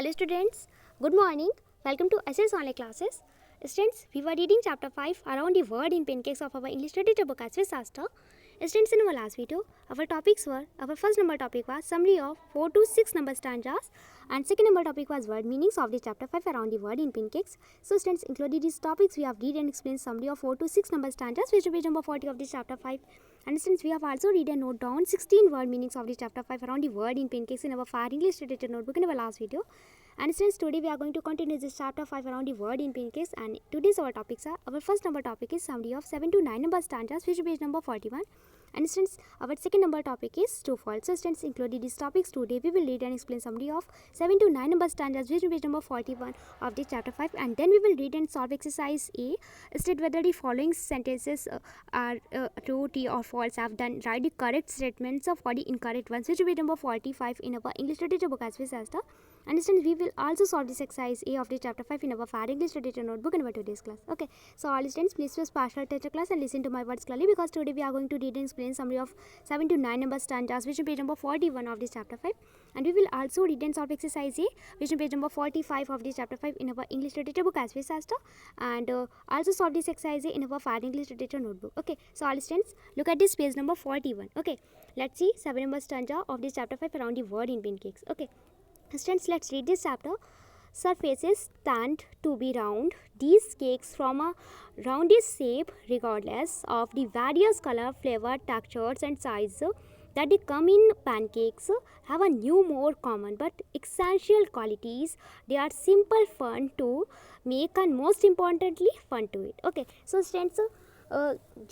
Hello students, good morning. Welcome to SS Online Classes. Students, we were reading chapter 5 around the word in pancakes of our English literature book as Shastra. Students, in our last video, our topics were, our first number topic was summary of 4 to 6 number stanzas and second number topic was word meanings of the chapter 5 around the word in pancakes. So students, included these topics, we have read and explained summary of 4 to 6 number stanzas which is page number 40 of this chapter 5. And since we have also read and note down 16 word meanings of the chapter 5 around the word in pancakes in our far English literature notebook in our last video. And since today we are going to continue this chapter 5 around the word in pancakes, and today's our topics are, our first number topic is summary of 7 to 9 number stanzas which is page number 41. And since our second number topic is true false. So since included these topics today we will read and explain summary of 7 to 9 number stanzas which is page number 41 of the chapter 5, and then we will read and solve exercise A. State whether the following sentences are true, or false. Have done write the correct statements for the incorrect ones which is page number 45 in our English literature book as well. And since we will also solve this exercise A of the chapter 5 in our far English literature notebook in our today's class. Okay, so all students, please press partial attention class and listen to my words clearly, because today we are going to read and explain summary of 7 to 9 number stanzas which is page number 41 of this chapter 5, and we will also read and solve exercise A which is page number 45 of this chapter 5 in our English literature book as well, and also solve this exercise A in our far English literature notebook. Okay, so all students, look at this page number 41. Okay, let's see 7 number stanza of this chapter 5 around the word in pancakes. Okay, students, let's read this chapter. Surfaces tend to be round. These cakes from a rounded shape regardless of the various color, flavor, textures and size that they come in pancakes have a new more common but essential qualities. They are simple, fun to make and most importantly fun to eat. Okay, so students,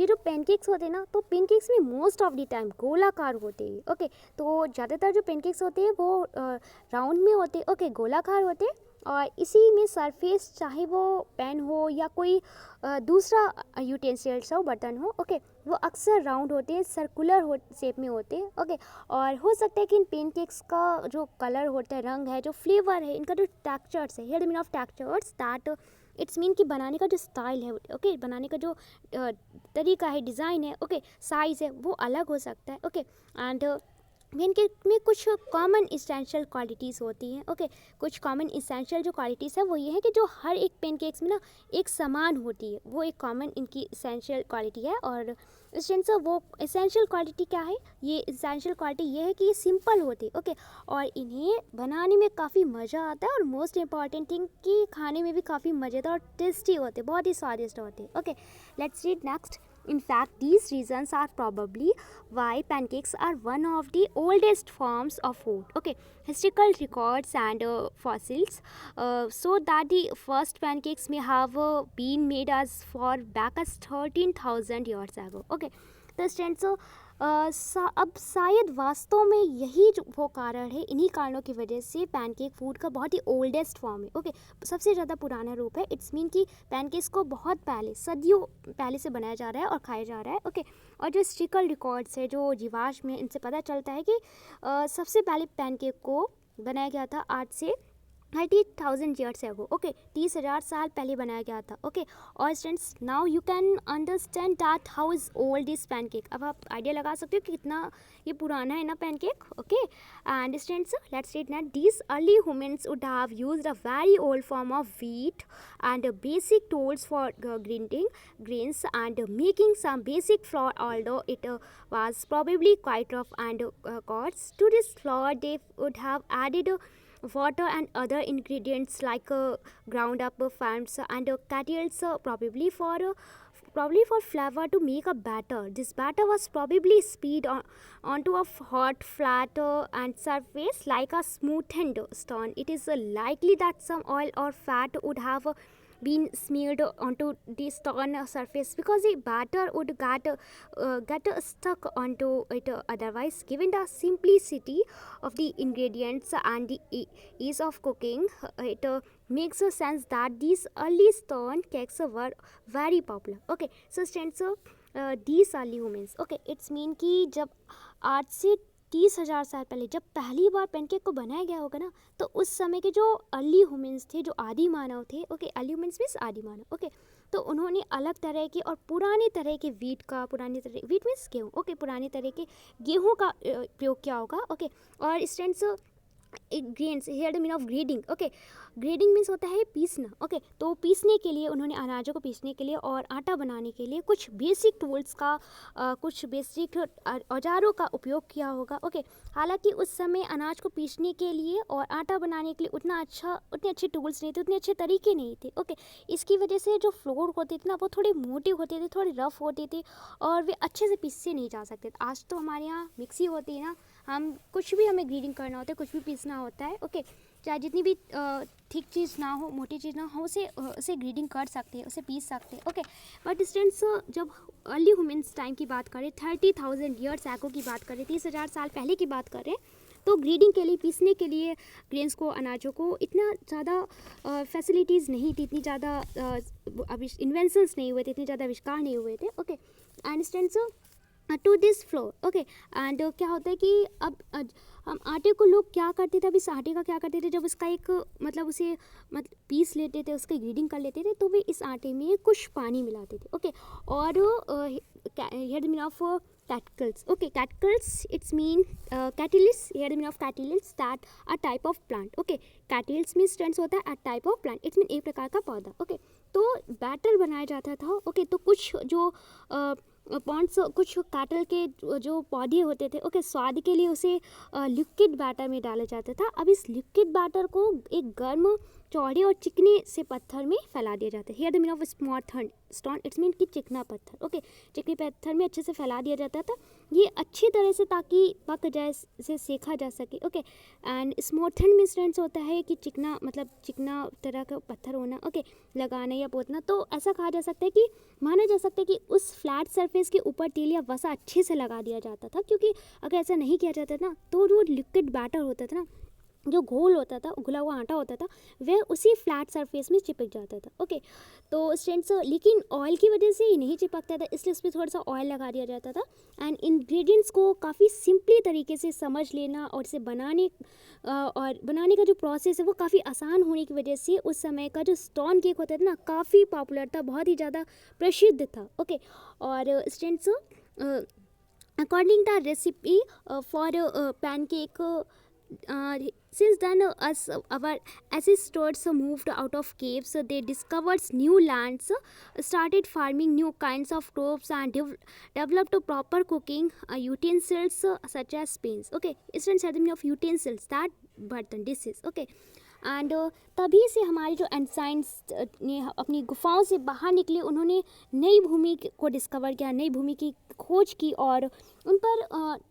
ये जो pancakes होते हैं ना, तो pancakes में most of the time गोलाकार होते हैं. ओके, तो ज़्यादातर जो पैनकेक्स होते हैं वो राउंड में होते हैं. ओके, गोलाकार होते हैं, और इसी में सरफेस चाहे वो पैन हो या कोई दूसरा यूटेंसिल्स हो, बर्तन हो, ओके, वो अक्सर राउंड होते हैं, सर्कुलर शेप में होते हैं. ओके, और हो सकता है कि इन पैनकेक्स का जो कलर होता है, रंग है, जो फ्लेवर है, इनका जो टेक्सचर्स है, here the meaning of textures that it's mean कि बनाने का जो स्टाइल है, ओके, बनाने का जो तरीका है, डिज़ाइन है, ओके, साइज़ है, वो अलग हो सकता है. ओके, एंड पैनकेक में कुछ कॉमन इसेंशियल क्वालिटीज़ होती हैं. ओके, कुछ कॉमन इसेंशियल जो क्वालिटीज़ है वो ये है कि जो हर एक पैनकेक्स में ना एक समान होती है, वो एक कॉमन इनकी इसेंशियल क्वालिटी है. और स्टूडेंट्स, वो इसेंशियल क्वालिटी क्या है? ये इसेंशियल क्वालिटी ये है कि ये सिंपल होती है. ओके, और इन्हें बनाने में काफ़ी मज़ा आता है, और मोस्ट इंपॉर्टेंट थिंग कि खाने में भी काफ़ी मज़ेदार और टेस्टी होते हैं, बहुत ही स्वादिष्ट होते हैं. Okay, let's read next. In fact, these reasons are probably why pancakes are one of the oldest forms of food. Okay, historical records and fossils so that the first pancakes may have been made as far back as 13,000 years ago. Okay, तो students, अब शायद वास्तव में यही जो वो कारण है, इन्हीं कारणों की वजह से पैनकेक फूड का बहुत ही ओल्डेस्ट फॉर्म है. ओके, सबसे ज़्यादा पुराना रूप है. इट्स मीन कि पैनकेक्स को बहुत पहले, सदियों पहले से बनाया जा रहा है और खाया जा रहा है. ओके, और जो हिस्ट्रिकल रिकॉर्ड्स है, जो जीवाश्म में, इनसे पता चलता है कि सबसे पहले पैनकेक को बनाया गया था आज से 30,000 ईयर्स एगो. ओके, 30,000 साल पहले बनाया गया था. ओके, और students, now you can understand that how is old this pancake. अब आप आइडिया लगा सकते हो कि कितना ये पुराना है ना pancake. Okay, and students, let's read that these early humans would have used a very old form of wheat and basic tools for grinding grains and making some basic flour, although it was probably quite rough and coarse. To this flour they would have added water and other ingredients like ground up fats and cattles, probably for flavor to make a batter. This batter was probably spread onto a hot flat and surface like a smoothened stone. It is likely that some oil or fat would have been smeared onto the stone surface because the batter would get stuck onto it otherwise. Given the simplicity of the ingredients and the ease of cooking, it makes a sense that these early stone cakes were very popular. Okay, so students, these early humans, okay, it's mean कि जब आज से 30,000 साल पहले जब पहली बार pancake को बनाया गया होगा ना, तो उस समय के जो अर्ली ह्यूमन्स थे, जो आदि मानव थे, ओके, अर्ली ह्यूमन्स मीन्स आदि मानव. ओके, तो उन्होंने अलग तरह के और पुराने तरह के वीट मीन्स गेहूँ, ओके, पुराने तरह के गेहूँ का प्रयोग किया होगा. ओके, और students, grains, here the mean of grinding. Okay, grinding means होता है पीसना। ओके, तो पीसने के लिए उन्होंने अनाजों को पीसने के लिए और आटा बनाने के लिए कुछ बेसिक टूल्स का कुछ बेसिक औजारों का उपयोग किया होगा। ओके, हालांकि उस समय अनाज को पीसने के लिए और आटा बनाने के लिए उतने अच्छे टूल्स नहीं थे, उतने अच्छे तरीके नहीं थे। ओके, इसकी वजह से जो फ्लोर होते थे ना वो थोड़े मोटे होते थे, थोड़े रफ होते थे और वे अच्छे से पीसे नहीं जा सकते। आज तो हमारे यहाँ मिक्सी होती है ना, हम कुछ भी हमें ग्रेडिंग करना होता है, कुछ भी पीसना होता है। ओके, चाहे जितनी भी थिक चीज़ ना हो, मोटी चीज़ ना हो, उसे ग्रेडिंग कर सकते हैं, उसे पीस सकते हैं। ओके, बट स्टूडेंट्स जब अर्ली ह्यूमन्स टाइम की बात करें, 30,000 ईयर्स एगो की बात करें, 30,000 साल पहले की बात करें, तो ग्रेडिंग के लिए, पीसने के लिए ग्रेन्स को, अनाजों को इतना ज़्यादा फैसिलिटीज़ नहीं थी, इतनी ज़्यादा इन्वेंशंस नहीं हुए थे, इतने ज़्यादा आविष्कार नहीं हुए थे। Okay, and students to this flour. Okay, and क्या होता है कि अब हम आटे को लोग क्या करते थे, अब इस आटे का क्या करते थे, जब उसका एक उसे पीस लेते थे, उसकी ग्रेडिंग कर लेते थे, तो वे इस आटे में कुछ पानी मिलाते थे। ओके, और here the mean of catkins. Okay, catkins it's mean catkins, here the mean of catkins that a type of plant. Okay, catkins mean students होता है a type of plant, it's mean एक प्रकार का पौधा। Okay, तो batter बनाया जाता था। ओके, तो कुछ जो पॉन्ड्स, कुछ कैटल के जो पौधे होते थे, ओके, स्वाद के लिए उसे लिक्विड बैटर में डाला जाता था। अब इस लिक्विड बैटर को एक गर्म, चौड़े और चिकने से पत्थर में फैला दिया जाता है। Here the mean of smooth stone, it's mean कि चिकना पत्थर। ओके, चिकने पत्थर में अच्छे से फैला दिया जाता था, ये अच्छी तरह से, ताकि पक जाए, इसे सेका जा सके। ओके, एंड स्मॉथन में स्टूडेंट्स होता है कि चिकना, मतलब चिकना तरह का पत्थर होना। ओके, लगाना या पोतना, तो ऐसा कहा जा सकता है कि, माना जा सकता है कि उस फ्लैट सरफेस के ऊपर तेल या वसा अच्छे से लगा दिया जाता था, क्योंकि अगर ऐसा नहीं किया जाता ना, तो जो लिक्विड बैटर होता था ना, जो घोल होता था, घुला हुआ आटा होता था, वह उसी फ्लैट सरफेस में चिपक जाता था। ओके, तो स्टूडेंट्स लेकिन ऑयल की वजह से ये नहीं चिपकता था, इसलिए उस पर थोड़ा सा ऑयल लगा दिया जाता था। एंड इंग्रेडिएंट्स को काफ़ी सिंपली तरीके से समझ लेना और इसे बनाने का जो प्रोसेस है वो काफ़ी आसान होने की वजह से उस समय का जो स्टोन केक होता था ना, काफ़ी पॉपुलर था, बहुत ही ज़्यादा प्रसिद्ध था। ओके, और students according to recipe for pancake, since then our ancestors moved out of caves, they discovered new lands, started farming new kinds of crops and developed proper cooking utensils such as pans. Okay, students have the meaning of utensils, that burden dishes. Okay, and तभी से हमारे जो एंसाइंस ने अपनी गुफाओं से बाहर निकले, उन्होंने नई भूमि को डिस्कवर किया, नई भूमि की खोज की और उन पर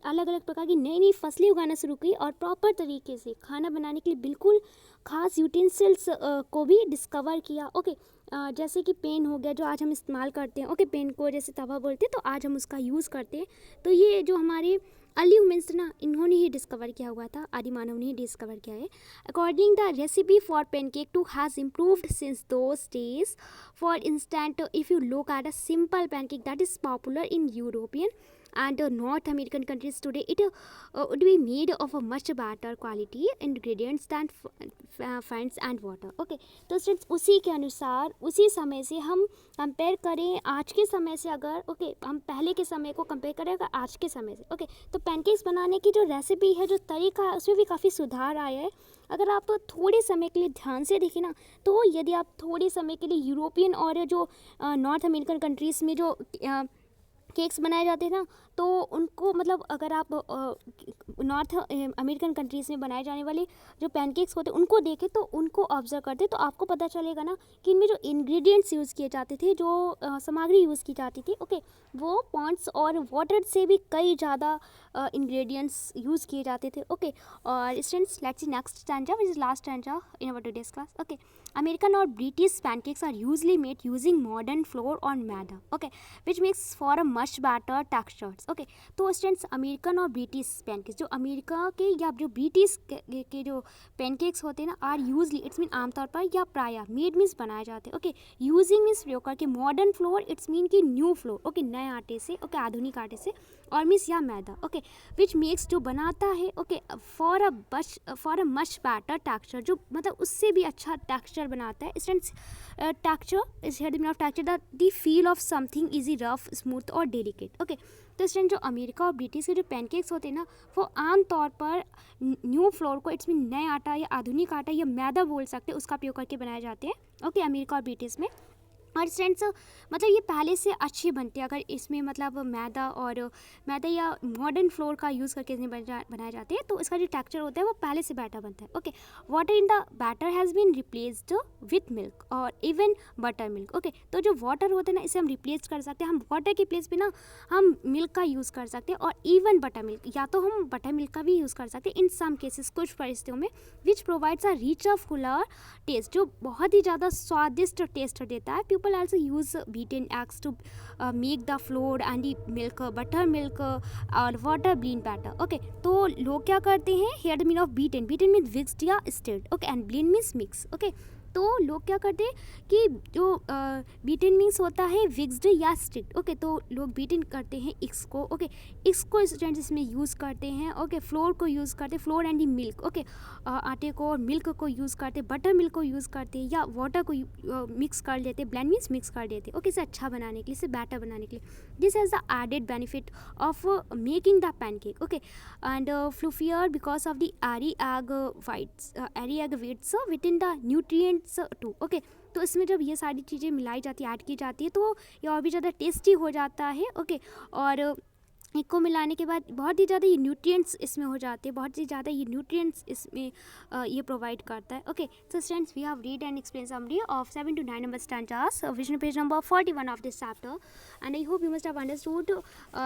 अलग अलग प्रकार की नई नई फसलें उगाना शुरू की और प्रॉपर तरीके से खाना बनाने के लिए बिल्कुल खास यूटेंसिल्स को भी डिस्कवर किया। ओके, जैसे कि पेन हो गया, जो आज हम इस्तेमाल करते हैं। ओके, पेन को जैसे तवा बोलते हैं, तो आज हम उसका यूज़ करते हैं। तो ये जो हमारे अर्ली ह्यूमन्स ना, इन्होंने ही डिस्कवर किया हुआ था, आदि मानव ने ही डिस्कवर किया है। According the recipe for pancake too has improved since those days. For instant, if you look at a simple pancake that is popular in European and North American countries today, it would be made of a much better quality ingredients than fats and water. Okay, तो students उसी के अनुसार, उसी समय से हम compare करें आज के समय से, अगर ओके हम पहले के समय को कंपेयर करें अगर आज के समय से, ओके, तो पैनकेक्स बनाने की जो रेसिपी है, जो तरीका है, उसमें भी काफ़ी सुधार आया है। अगर आप थोड़े समय के लिए ध्यान से देखें ना, तो यदि आप थोड़े समय के लिए यूरोपियन और जो नॉर्थ अमेरिकन कंट्रीज़ में जो केक्स बनाए जाते हैं ना, तो उनको, मतलब अगर आप नॉर्थ अमेरिकन कंट्रीज़ में बनाए जाने वाले जो पैनकेक्स होते हैं उनको देखें, तो उनको ऑब्जर्व करते, तो आपको पता चलेगा ना कि इनमें जो इंग्रेडिएंट्स यूज़ किए जाते थे, जो सामग्री यूज़ की जाती थी, ओके, वो पॉन्ड्स और वाटर से भी कई ज़्यादा इंग्रेडिएंट्स यूज़ किए जाते थे। ओके, और students let's see next stanza, which is last stanza in our today's class. Okay, American or British pancakes are usually made using modern flour or maida, okay, which makes for a much better textures. Okay, तो students American और British pancakes, जो America के या जो British के जो pancakes होते हैं ना, आर यूजली, इट्स मीन आमतौर पर या प्रायः, मेड मीन्स बनाए जाते हैं। ओके, यूजिंग मीन्स प्रयोग करके, मॉडर्न फ्लोर इट्स मीन कि न्यू फ्लोर, ओके, नए आटे से, ओके, आधुनिक आटे से, और मीन्स या मैदा, ओके, विच मेक्स जो बनाता है, okay, for a much better texture, जो मतलब उससे भी अच्छा टेक्सचर बनाता है। Students, texture is here the meaning of texture the feel of something easy, rough, smooth और डेलिकेट, ओके। तो स्टूडेंट, जो अमेरिका और ब्रिटिश के जो पैनकेक्स होते हैं ना, वो आमतौर पर न्यू फ्लोर को, इट्स मीन नए आटा या आधुनिक आटा या मैदा बोल सकते हैं, उसका उपयोग करके बनाए जाते हैं, ओके, अमेरिका और ब्रिटिश में। और स्टूडेंट्स, मतलब ये पहले से अच्छे बनते हैं अगर इसमें मतलब मैदा या मॉडर्न फ्लोर का यूज़ करके इसमें बनाए जाते हैं, तो इसका जो टेक्सचर होता है वो पहले से बैटर बनता है, okay. Water in the batter has been replaced with milk और इवन बटर मिल्क, ओके। तो जो वाटर होता है ना, इसे हम रिप्लेस कर सकते हैं, हम वाटर के प्लेस पे ना हम मिल्क का यूज़ कर सकते हैं, और इवन बटर मिल्क, या तो हम बटर मिल्क का भी यूज़ कर सकते हैं इन सम केसेस, कुछ परिस्थितियों में, which provides a rich of fuller taste, जो बहुत ही ज़्यादा स्वादिष्ट टेस्ट देता है। People also use beaten eggs to make the flour and the milk, buttermilk और water blend batter, okay। तो लोग क्या करते हैं, here the meaning of beaten means mixed या stirred, okay, and blend means mix, okay। तो लोग क्या करते हैं कि जो बीटन मीन्स होता है विक्स्ड या स्टिक्ड, ओके। तो लोग बीटन करते हैं इक्स को, ओके, इक्स को स्टूडेंट्स इसमें यूज़ करते हैं, ओके। फ्लोर को यूज़ करते हैं, floor and the milk, okay, आटे को और मिल्क को यूज़ करते हैं, बटर मिल्क को यूज़ करते हैं, या वाटर को मिक्स कर लेते हैं, ब्लेंड मीन्स मिक्स कर देते हैं, ओके, इसे अच्छा बनाने के लिए, इसे बैटर बनाने के लिए। This has the added benefit of making the pancake, okay, and fluffier because of the airy egg whites with in the nutrients too, okay. तो इसमें जब ये सारी चीज़ें मिलाई जाती है, ऐड की जाती है, तो ये और भी ज़्यादा टेस्टी हो जाता है, ओके। और इनको मिलाने के बाद बहुत ही ज़्यादा ये न्यूट्रिएंट्स इसमें हो जाते हैं, बहुत ही ज़्यादा ये न्यूट्रिएंट्स इसमें ये प्रोवाइड करता है, okay. So students, we have read and explain summary of 7 to 9 number stanzas, which is page number 41 of this chapter, and I hope you must have understood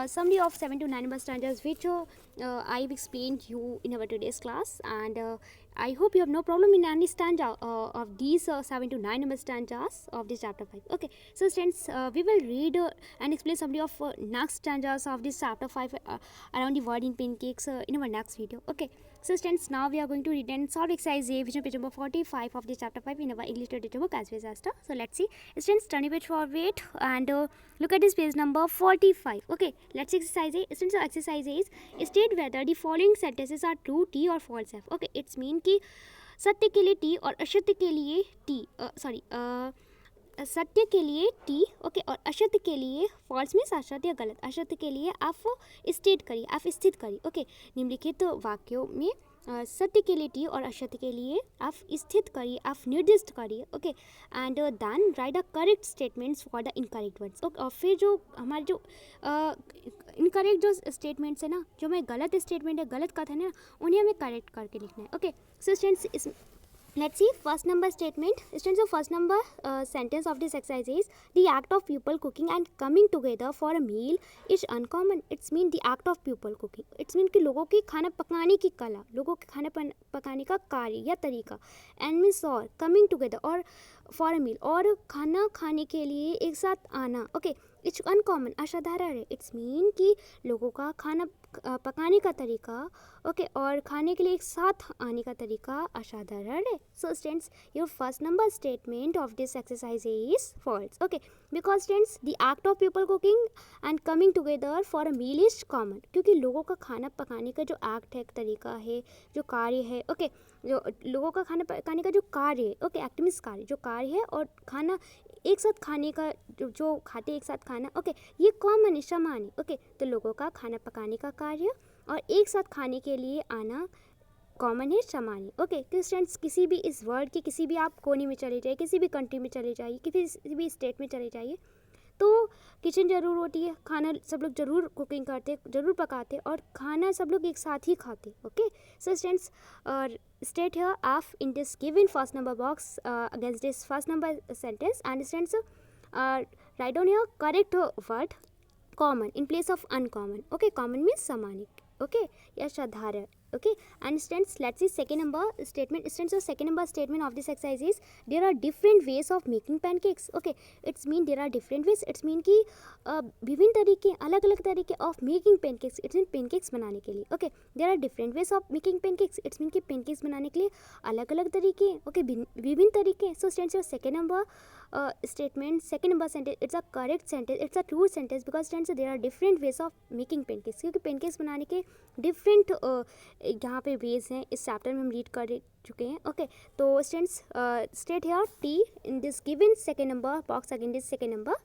summary of 7 to 9 number stanzas which I've explained you in our today's class, and I hope you have no problem in any stanza of these 7 to 9 number stanzas of this chapter 5, okay। So students, we will read and explain summary of next stanzas of this chapter 5 around the word in pancakes in our next video, okay। So students, now we are going to read and solve exercise A, which is page number 45 of this chapter 5 in our English literature book as well as. So let's see. Students, turn your page forward and look at this page number 45, okay। Let's see exercise A. Students, exercise A is state whether the following sentences are true, T or false F, okay। It's mean कि सत्य के लिए T और असत्य के लिए T, सत्य के लिए टी, ओके, और असत्य के लिए फॉल्स मीन्स असत्य या गलत, असत्य के लिए आप स्टेट करिए, आप स्थित करिए, ओके। निम्नलिखित वाक्यों में सत्य के लिए टी और असत्य के लिए आप स्थित करिए, आप निर्दिष्ट करिए, okay. And then write the correct statements for the incorrect words, okay. और फिर जो हमारे जो इनकरेक्ट जो स्टेटमेंट्स है ना, जो हमें गलत स्टेटमेंट है, गलत कथन है ना, उन्हें हमें करेक्ट करके लिखना है, okay. So students, let's see first number statement. Students, the first number sentence of this exercise is the act of people cooking and coming together for a meal is uncommon. It's mean the act of people cooking, it's mean कि लोगों की खाना पकाने की कला, लोगों के खाना पकाने का कार्य या तरीका, and means और coming together और for a meal और खाना खाने के लिए एक साथ आना, ओके। इट्स अनकॉमन, असाधारण है। इट्स मीन कि लोगों का खाना पकाने का तरीका, ओके, और खाने के लिए एक साथ आने का तरीका असाधारण है। So students, your first number statement of this exercise is false, okay, because students the act of people cooking and coming together for a meal is common, क्योंकि लोगों का खाना पकाने का जो एक्ट है, तरीका है, जो कार्य है, ओके, जो लोगों का खाना पकाने का जो कार्य है, ओके, एक्ट मीन्स कार्य, जो कार्य है, और खाना एक साथ खाने का जो खाते एक साथ खाना, ओके, ये कॉमन है, समान है, ओके। तो लोगों का खाना पकाने का कार्य और एक साथ खाने के लिए आना कॉमन है, समान है, ओके। तो स्टूडेंट्स, किसी भी इस वर्ल्ड के किसी भी आप कोने में चले जाइए, किसी भी कंट्री में चले जाइए, किसी भी स्टेट में चले जाइए, तो किचन ज़रूर होती है, खाना सब लोग ज़रूर कुकिंग करते, ज़रूर पकाते, और खाना सब लोग एक साथ ही खाते, ओके। सो स्टूडेंट्स, और state here F in this given first number box against this first number sentence, and students write down here correct word common in place of uncommon, okay। common means सामान्य, okay, या साधारण, Okay, and students, let's see second number statement. Students, so second number statement of this exercise is there are different ways of making pancakes. Okay, it's mean there are different ways. It's mean कि विभिन्न तरीके, अलग अलग तरीके of making pancakes. It's mean pancakes बनाने के लिए. Okay, there are different ways of making pancakes. It's mean कि pancakes बनाने के लिए अलग अलग तरीके. Okay, विभिन्न तरीके. So students, your second number statement, second number sentence, it's a correct sentence, it's a true sentence because students there are different ways of making pancakes. क्योंकि pancakes बनाने के different यहाँ पे ways हैं. इस chapter में हम read कर चुके हैं. Okay, तो students state here T in this given second number box again this second number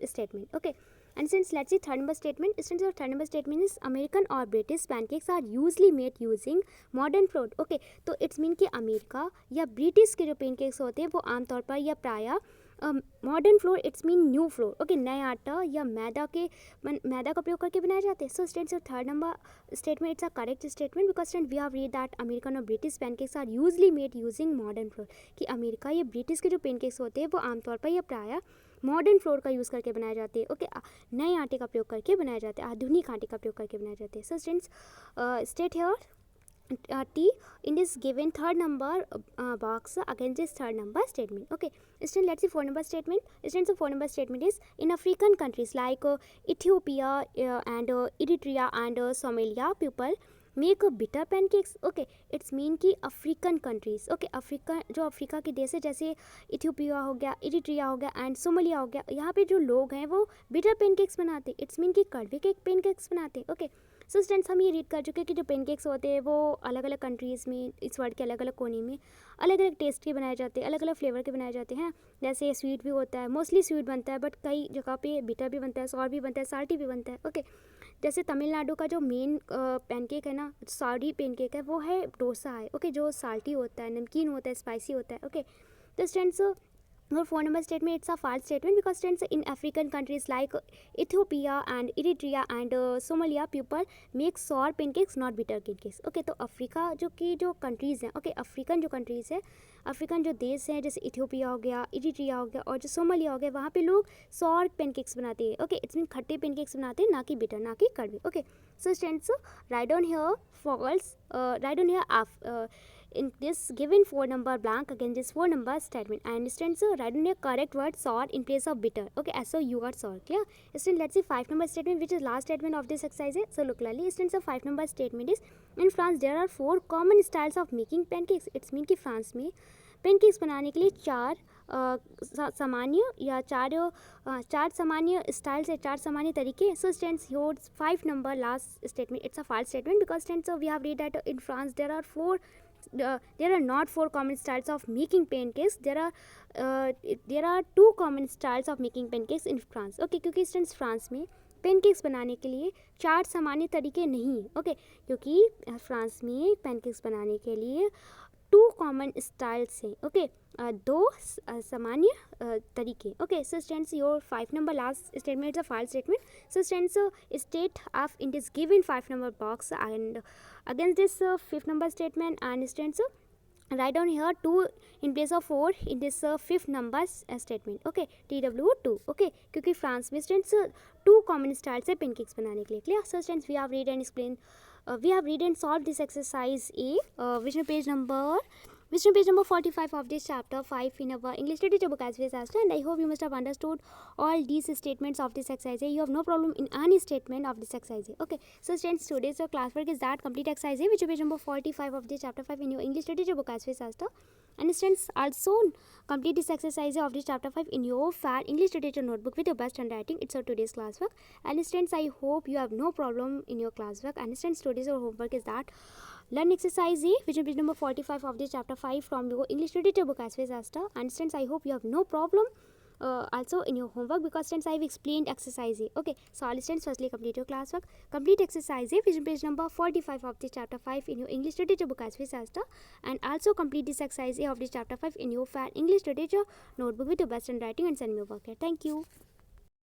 statement. Okay, and since let's see third number statement. Since your third number statement is American or British pancakes are usually made using modern flour. Okay, तो it's mean कि America या British के जो pancakes होते हैं वो आमतौर पर या प्रायः modern floor, it's mean new floor. Okay, नए आटा या मैदा का प्रयोग करके बनाए जाते हैं. So students, your third number statement it's a correct statement because student we have read that American और British pancakes are usually made using modern flour. कि अमेरिका या ब्रिटिश के जो पैनकेक्स होते हैं वो आमतौर पर या प्रायः मॉडर्न फ्लोर का यूज़ करके बनाए जाते हैं. ओके, नए आटे का प्रयोग करके बनाए जाते हैं, आधुनिक आटे का प्रयोग करके बनाए जाते हैं. So students state here T in this given third number box against this third number statement. Okay, student, let's see four number statement. Students, so four number statement is in African countries like Ethiopia and Eritrea and Somalia, people make bitter pancakes. Okay, it's mean कि African countries. Okay, Africa जो Africa के देश है जैसे Ethiopia हो गया, Eritrea हो गया एंड सोमालिया हो गया, यहाँ पे जो लोग हैं वो बिटर पैनकेक्स बनाते. इट्स मीन कि कड़वे के पैनकेक्स बनाते. ओके, सो स्टूडेंट्स, हम ये रीड कर चुके हैं कि जो पैनकेक्स होते हैं वो अलग अलग कंट्रीज़ में, इस वर्ल्ड के अलग अलग कोने में अलग अलग टेस्ट के बनाए जाते हैं, अलग अलग फ्लेवर के बनाए जाते हैं. जैसे स्वीट भी होता है, मोस्टली स्वीट बनता है, बट कई जगह पे बिटर भी बनता है, सॉर भी बनता है, साल्टी भी बनता है. ओके, जैसे तमिलनाडु का जो मेन पैनकेक है ना, सॉरी पैनकेक है, वो है डोसा है. ओके, जो साल्टी होता है, नमकीन होता है, स्पाइसी होता है. ओके, तो स्टूडेंट्स, और four number statement it's a false statement because students in African countries like Ethiopia and Eritrea and Somalia people make sour pancakes not bitter pancakes. Okay, तो अफ्रीका जो कंट्रीज़ हैं, okay, African जो countries है, African जो देश हैं जैसे Ethiopia हो गया, इरिट्रिया हो गया और जो सोमालिया हो गया, वहाँ पे लोग सॉर पैनकेक्स बनाते हैं. ओके, इट्स मीन खट्टे पैनकेक्स बनाते हैं, ना कि बिटर, ना कि कड़वे. Okay, so students, write down here false, write down here in this given 4 number blank against this 4 number statement, and students write down a correct word sour in place of bitter. Okay, SOUR sour. Clear? Students, let's see 5 number statement, which is last statement of this exercise. So look clearly, students, the 5 number statement is in France there are 4 common styles of making pancakes. It's mean कि France में pancakes बनाने के लिए चार सामान्य styles है, चार सामान्य तरीके. सो students, your 5 number last statement it's a false statement because students we have read that in France there are not 4 common styles of making pancakes. There are 2 common styles of making pancakes in France. Okay, क्योंकि students France में pancakes बनाने के लिए 4 सामान्य तरीके नहीं हैं. Okay, क्योंकि फ्रांस में पैनकेक्स बनाने के लिए 2 कॉमन स्टाइल्स हैं. ओके, 2 सामान्य तरीके. Okay, so students, your 5 number last statement is a false statement. So students, state of in this given 5 number box and against this 5th number statement, and students write down here 2 in place of 4 in this 5th number statement. Okay, TW2. Okay, क्योंकि France में students 2 common styles है pancakes बनाने के लिए. Clear? So students, we have read and explained we have read and solved this exercise A, which is page number 45 of this chapter 5 in our English literature book as well as, and I hope you must have understood all these statements of this exercise. You have no problem in any statement of this exercise. Okay, so students, today's your classwork is that complete exercise which is page number 45 of this chapter 5 in your English literature book as well as, and students also complete this exercise of this chapter 5 in your fair English literature notebook with your best handwriting. It's our today's classwork, and students, I hope you have no problem in your classwork. And students, today's your homework is that learn exercise A, which is page number 45 of this chapter 5 from your English literature book as well as, and students, I hope you have no problem also in your homework because students, I have explained exercise A. Okay, so all students, firstly complete your classwork, complete exercise A, which is page number 45 of this chapter 5 in your English literature book as well as, and also complete this exercise A of this chapter 5 in your fair English literature notebook with your best handwriting and send me your work here. Thank you.